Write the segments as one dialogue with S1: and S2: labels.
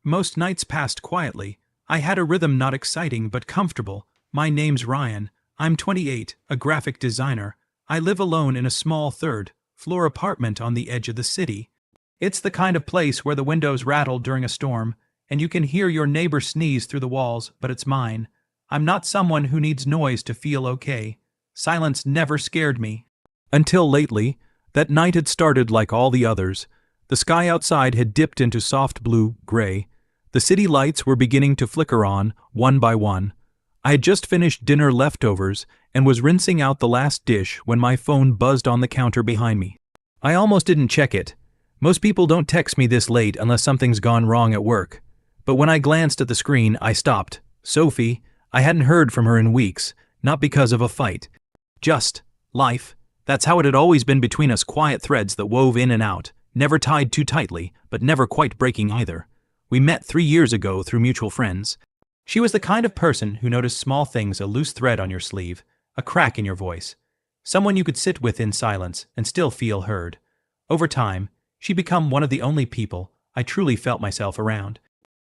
S1: Most nights passed quietly. I had a rhythm not exciting but comfortable. My name's Ryan. I'm 28, a graphic designer. I live alone in a small third-floor apartment on the edge of the city. It's the kind of place where the windows rattle during a storm, and you can hear your neighbor sneeze through the walls, but it's mine. I'm not someone who needs noise to feel okay. Silence never scared me. Until lately, that night had started like all the others. The sky outside had dipped into soft blue-gray. The city lights were beginning to flicker on, one by one. I had just finished dinner leftovers and was rinsing out the last dish when my phone buzzed on the counter behind me. I almost didn't check it. Most people don't text me this late unless something's gone wrong at work. But when I glanced at the screen, I stopped. Sophie. I hadn't heard from her in weeks, not because of a fight. Just life. That's how it had always been between us, quiet threads that wove in and out, never tied too tightly, but never quite breaking either. We met 3 years ago through mutual friends. She was the kind of person who noticed small things, a loose thread on your sleeve, a crack in your voice, someone you could sit with in silence and still feel heard. Over time, she'd become one of the only people I truly felt myself around.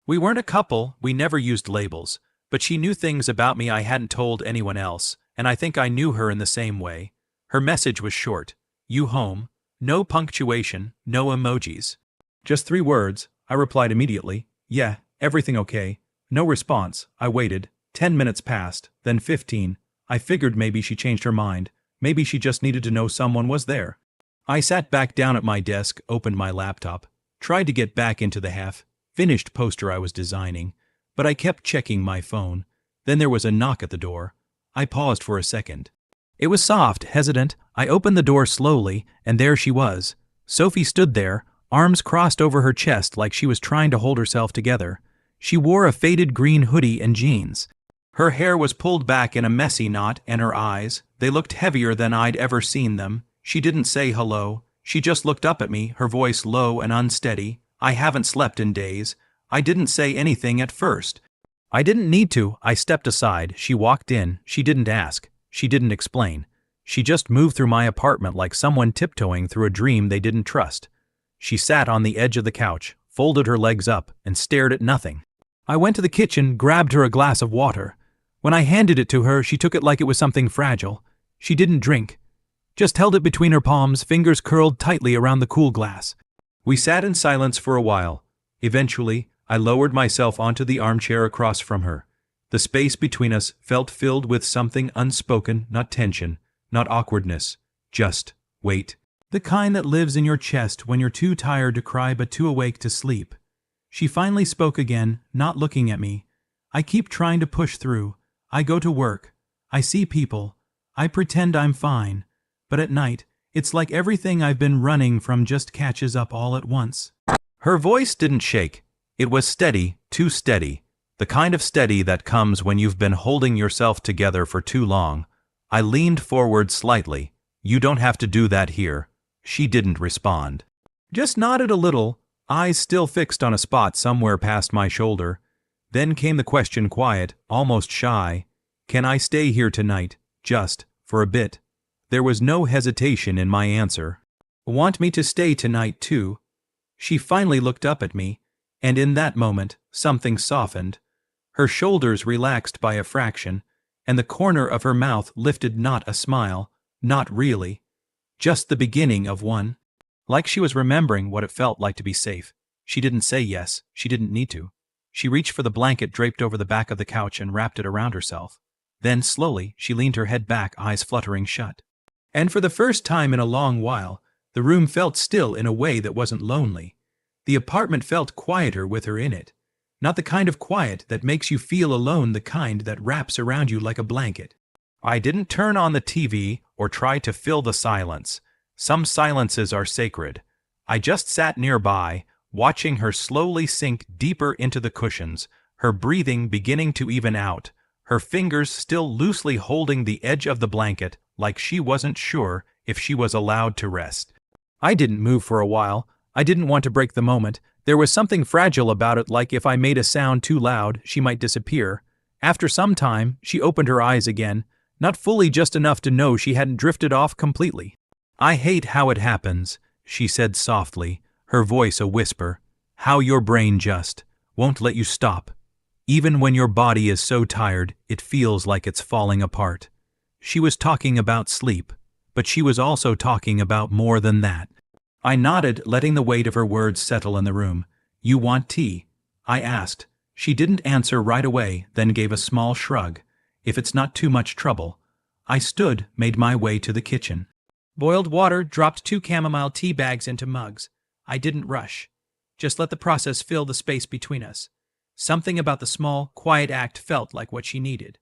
S1: We weren't a couple, we never used labels, but she knew things about me I hadn't told anyone else, and I think I knew her in the same way. Her message was short. You home? No punctuation, no emojis. Just 3 words. I replied immediately. Yeah, everything okay. No response. I waited. 10 minutes passed, then 15. I figured maybe she changed her mind. Maybe she just needed to know someone was there. I sat back down at my desk, opened my laptop, tried to get back into the half-finished poster I was designing, but I kept checking my phone. Then there was a knock at the door. I paused for a second. It was soft, hesitant. I opened the door slowly, and there she was. Sophie stood there, arms crossed over her chest like she was trying to hold herself together. She wore a faded green hoodie and jeans. Her hair was pulled back in a messy knot, and her eyes, they looked heavier than I'd ever seen them. She didn't say hello. She just looked up at me, her voice low and unsteady. I haven't slept in days. I didn't say anything at first. I didn't need to. I stepped aside. She walked in. She didn't ask. She didn't explain. She just moved through my apartment like someone tiptoeing through a dream they didn't trust. She sat on the edge of the couch, folded her legs up, and stared at nothing. I went to the kitchen, grabbed her a glass of water. When I handed it to her, she took it like it was something fragile. She didn't drink. Just held it between her palms, fingers curled tightly around the cool glass. We sat in silence for a while. Eventually, I lowered myself onto the armchair across from her. The space between us felt filled with something unspoken, not tension, not awkwardness, just weight. The kind that lives in your chest when you're too tired to cry but too awake to sleep. She finally spoke again, not looking at me. I keep trying to push through. I go to work. I see people. I pretend I'm fine. But at night, it's like everything I've been running from just catches up all at once. Her voice didn't shake. It was steady, too steady. The kind of steady that comes when you've been holding yourself together for too long. I leaned forward slightly. You don't have to do that here. She didn't respond. Just nodded a little, eyes still fixed on a spot somewhere past my shoulder. Then came the question, quiet, almost shy. Can I stay here tonight, just for a bit? There was no hesitation in my answer. Want me to stay tonight too? She finally looked up at me, and in that moment, something softened. Her shoulders relaxed by a fraction, and the corner of her mouth lifted, not a smile, not really. Just the beginning of one. Like she was remembering what it felt like to be safe. She didn't say yes. She didn't need to. She reached for the blanket draped over the back of the couch and wrapped it around herself. Then, slowly, she leaned her head back, eyes fluttering shut. And for the first time in a long while, the room felt still in a way that wasn't lonely. The apartment felt quieter with her in it. Not the kind of quiet that makes you feel alone, the kind that wraps around you like a blanket. I didn't turn on the TV or try to fill the silence. Some silences are sacred. I just sat nearby, watching her slowly sink deeper into the cushions, her breathing beginning to even out, her fingers still loosely holding the edge of the blanket like she wasn't sure if she was allowed to rest. I didn't move for a while. I didn't want to break the moment. There was something fragile about it, like if I made a sound too loud, she might disappear. After some time, she opened her eyes again, not fully, just enough to know she hadn't drifted off completely. I hate how it happens, she said softly, her voice a whisper. How your brain just won't let you stop. Even when your body is so tired, it feels like it's falling apart. She was talking about sleep, but she was also talking about more than that. I nodded, letting the weight of her words settle in the room. You want tea? I asked. She didn't answer right away, then gave a small shrug. If it's not too much trouble. I stood, made my way to the kitchen. Boiled water, dropped 2 chamomile tea bags into mugs. I didn't rush. Just let the process fill the space between us. Something about the small, quiet act felt like what she needed.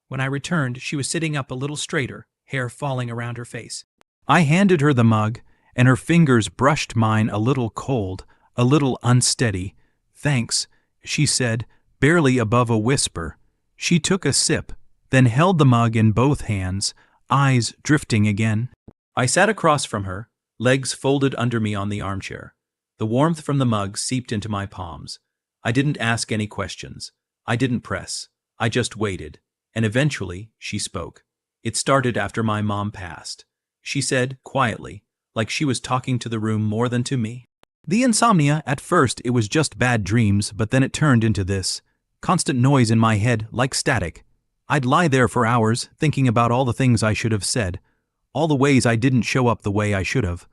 S1: When I returned, she was sitting up a little straighter, hair falling around her face. I handed her the mug, and her fingers brushed mine a little cold, a little unsteady. Thanks, she said, barely above a whisper. She took a sip, then held the mug in both hands, eyes drifting again. I sat across from her, legs folded under me on the armchair. The warmth from the mug seeped into my palms. I didn't ask any questions. I didn't press. I just waited. And eventually, she spoke. It started after my mom passed. She said, quietly, like she was talking to the room more than to me. The insomnia, at first it was just bad dreams, but then it turned into this. Constant noise in my head, like static. I'd lie there for hours, thinking about all the things I should have said. All the ways I didn't show up the way I should have.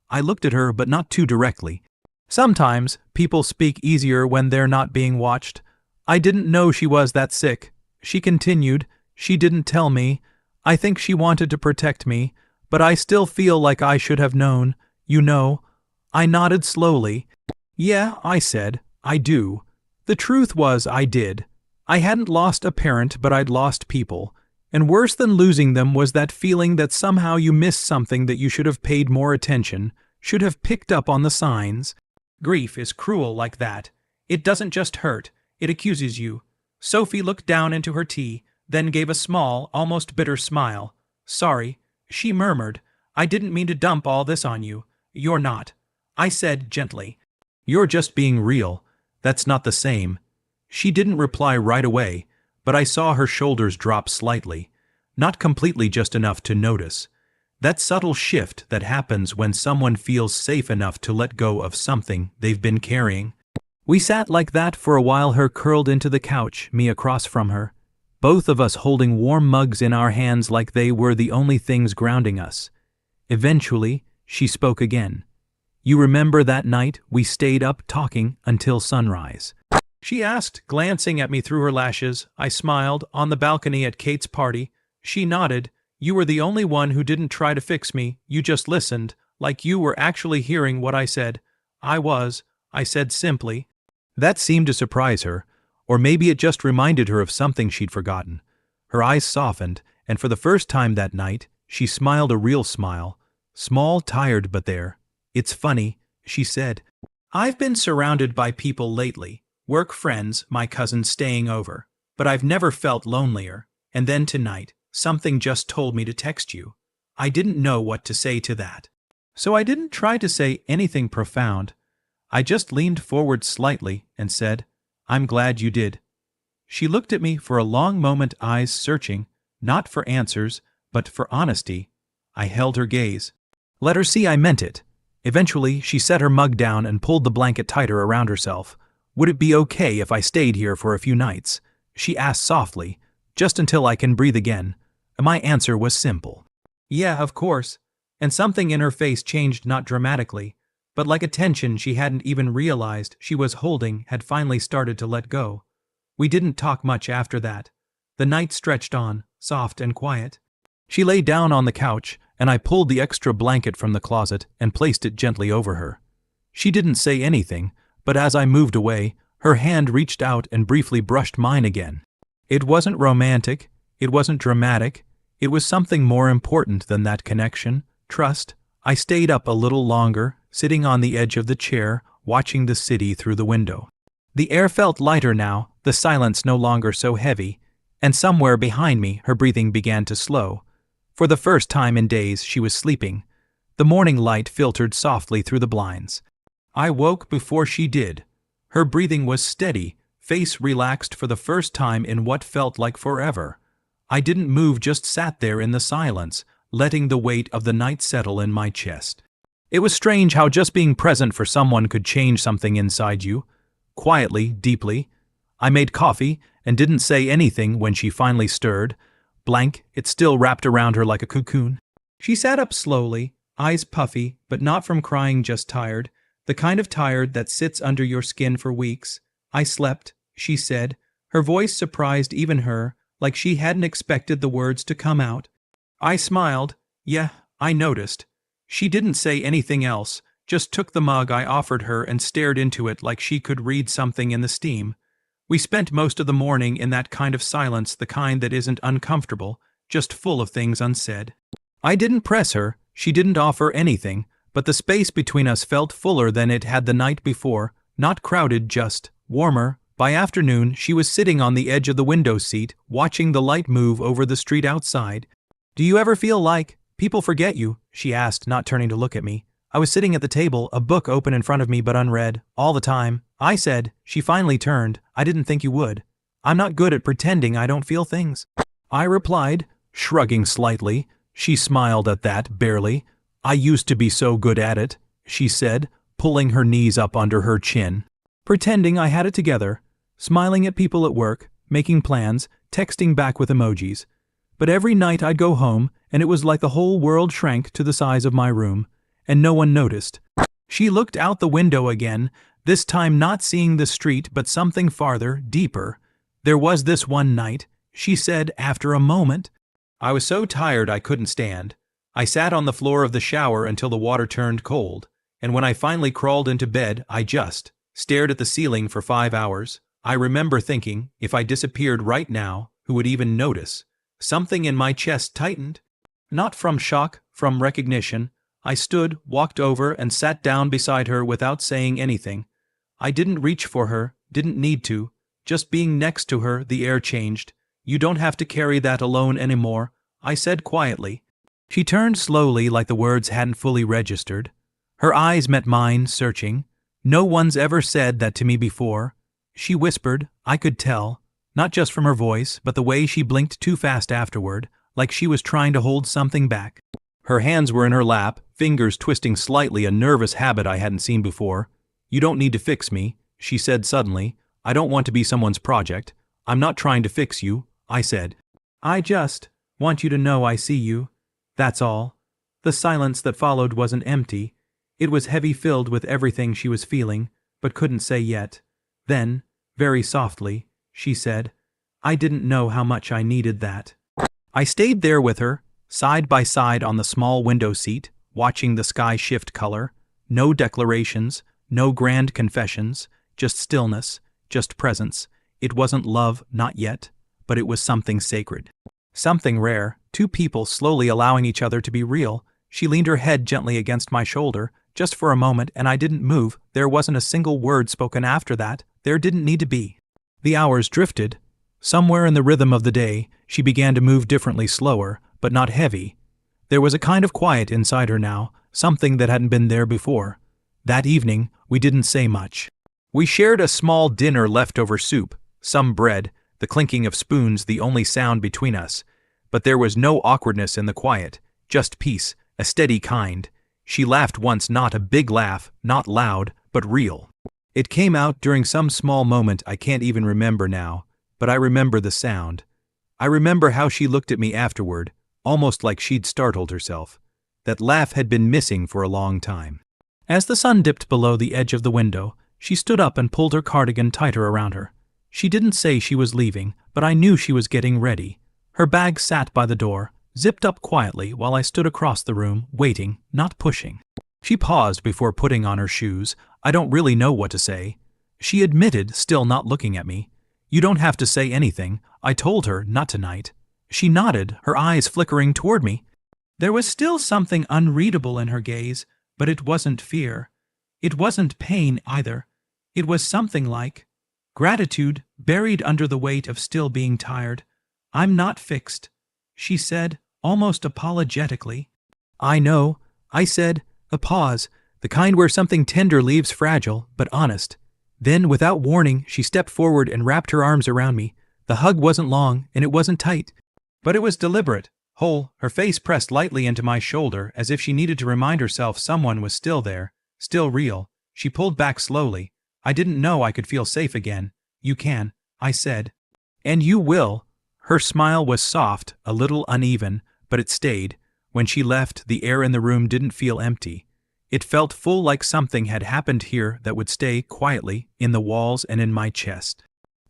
S1: I looked at her, but not too directly. Sometimes, people speak easier when they're not being watched. I didn't know she was that sick. She continued. She didn't tell me. I think she wanted to protect me, but I still feel like I should have known. You know. I nodded slowly. Yeah, I said. I do. The truth was I did. I hadn't lost a parent, but I'd lost people. And worse than losing them was that feeling that somehow you missed something that you should have paid more attention, should have picked up on the signs. Grief is cruel like that. It doesn't just hurt, it accuses you. Sophie looked down into her tea, then gave a small, almost bitter smile. Sorry, she murmured. I didn't mean to dump all this on you. You're not. I said gently. You're just being real. That's not the same. She didn't reply right away, but I saw her shoulders drop slightly. Not completely, just enough to notice. That subtle shift that happens when someone feels safe enough to let go of something they've been carrying. We sat like that for a while, her curled into the couch, me across from her. Both of us holding warm mugs in our hands like they were the only things grounding us. Eventually, she spoke again. You remember that night we stayed up talking until sunrise? She asked, glancing at me through her lashes. I smiled. On the balcony at Kate's party. She nodded. You were the only one who didn't try to fix me. You just listened, like you were actually hearing what I said. I was, I said simply. That seemed to surprise her, or maybe it just reminded her of something she'd forgotten. Her eyes softened, and for the first time that night, she smiled a real smile. Small, tired, but there. It's funny, she said. I've been surrounded by people lately. Work friends, my cousins staying over. But I've never felt lonelier. And then tonight, something just told me to text you. I didn't know what to say to that. So I didn't try to say anything profound. I just leaned forward slightly and said, I'm glad you did. She looked at me for a long moment, eyes searching, not for answers, but for honesty. I held her gaze. Let her see I meant it. Eventually, she set her mug down and pulled the blanket tighter around herself. Would it be okay if I stayed here for a few nights? She asked softly, just until I can breathe again. My answer was simple. Yeah, of course. And something in her face changed, not dramatically, but like a tension she hadn't even realized she was holding had finally started to let go. We didn't talk much after that. The night stretched on, soft and quiet. She lay down on the couch, and I pulled the extra blanket from the closet and placed it gently over her. She didn't say anything, but as I moved away, her hand reached out and briefly brushed mine again. It wasn't romantic, it wasn't dramatic, it was something more important than that connection, trust. I stayed up a little longer, sitting on the edge of the chair, watching the city through the window. The air felt lighter now, the silence no longer so heavy, and somewhere behind me her breathing began to slow. For the first time in days she was sleeping. The morning light filtered softly through the blinds. I woke before she did. Her breathing was steady, face relaxed for the first time in what felt like forever. I didn't move, just sat there in the silence, letting the weight of the night settle in my chest. It was strange how just being present for someone could change something inside you. quietly, deeply. I made coffee and didn't say anything when she finally stirred. Blank, it still wrapped around her like a cocoon. She sat up slowly, eyes puffy, but not from crying, just tired, the kind of tired that sits under your skin for weeks. I slept, she said, her voice surprised even her, like she hadn't expected the words to come out. I smiled. Yeah, I noticed. She didn't say anything else, just took the mug I offered her and stared into it like she could read something in the steam. We spent most of the morning in that kind of silence, the kind that isn't uncomfortable, just full of things unsaid. I didn't press her, she didn't offer anything, but the space between us felt fuller than it had the night before, not crowded, just warmer. By afternoon, she was sitting on the edge of the window seat, watching the light move over the street outside. "Do you ever feel like people forget you?" she asked, not turning to look at me. I was sitting at the table, a book open in front of me but unread, all the time. I said. She finally turned. "I didn't think you would. I'm not good at pretending I don't feel things," I replied, shrugging slightly. She smiled at that, barely. "I used to be so good at it," she said, pulling her knees up under her chin. Pretending I had it together, smiling at people at work, making plans, texting back with emojis. But every night I'd go home, and it was like the whole world shrank to the size of my room, and no one noticed. She looked out the window again, this time not seeing the street but something farther, deeper. "There was this one night," she said after a moment. I was so tired I couldn't stand. I sat on the floor of the shower until the water turned cold, and when I finally crawled into bed, I just stared at the ceiling for 5 hours. I remember thinking, if I disappeared right now, who would even notice? Something in my chest tightened. Not from shock, from recognition. I stood, walked over, and sat down beside her without saying anything. I didn't reach for her, didn't need to. Just being next to her, the air changed. "You don't have to carry that alone anymore," I said quietly. She turned slowly, like the words hadn't fully registered. Her eyes met mine, searching. "No one's ever said that to me before," she whispered. I could tell, not just from her voice, but the way she blinked too fast afterward, like she was trying to hold something back. Her hands were in her lap, fingers twisting slightly, a nervous habit I hadn't seen before. "You don't need to fix me," she said suddenly. "I don't want to be someone's project. I'm not trying to fix you," I said. "I just want you to know I see you. That's all." The silence that followed wasn't empty. It was heavy, filled with everything she was feeling, but couldn't say yet. Then, very softly, she said, "I didn't know how much I needed that." I stayed there with her, side by side on the small window seat, watching the sky shift color. No declarations, no grand confessions, just stillness, just presence. It wasn't love, not yet, but it was something sacred. Something rare, two people slowly allowing each other to be real. She leaned her head gently against my shoulder, just for a moment, and I didn't move. There wasn't a single word spoken after that. There didn't need to be. The hours drifted. Somewhere in the rhythm of the day, she began to move differently, slower, but not heavy. There was a kind of quiet inside her now, something that hadn't been there before. That evening, we didn't say much. We shared a small dinner, leftover soup, some bread, the clinking of spoons the only sound between us. But there was no awkwardness in the quiet, just peace, a steady kind. She laughed once, not a big laugh, not loud, but real. It came out during some small moment I can't even remember now, but I remember the sound. I remember how she looked at me afterward, almost like she'd startled herself. That laugh had been missing for a long time. As the sun dipped below the edge of the window, she stood up and pulled her cardigan tighter around her. She didn't say she was leaving, but I knew she was getting ready. Her bag sat by the door, zipped up quietly while I stood across the room, waiting, not pushing. She paused before putting on her shoes. I don't really know what to say. She admitted, still not looking at me. "You don't have to say anything. I told her not tonight." She nodded, her eyes flickering toward me. There was still something unreadable in her gaze, but it wasn't fear. It wasn't pain either. It was something like gratitude buried under the weight of still being tired. "I'm not fixed," she said, almost apologetically. "I know," I said, a pause, the kind where something tender leaves fragile, but honest. Then, without warning, she stepped forward and wrapped her arms around me. The hug wasn't long, and it wasn't tight. But it was deliberate, whole, her face pressed lightly into my shoulder as if she needed to remind herself someone was still there, still real. She pulled back slowly, I didn't know I could feel safe again. You can, I said. And you will. Her smile was soft, a little uneven, but it stayed. When she left, the air in the room didn't feel empty. It felt full, like something had happened here that would stay quietly in the walls and in my chest.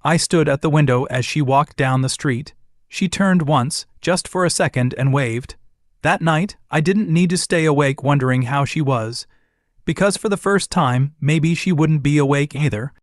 S1: I stood at the window as she walked down the street. She turned once, just for a second, and waved. That night, I didn't need to stay awake wondering how she was. Because for the first time, maybe she wouldn't be awake either.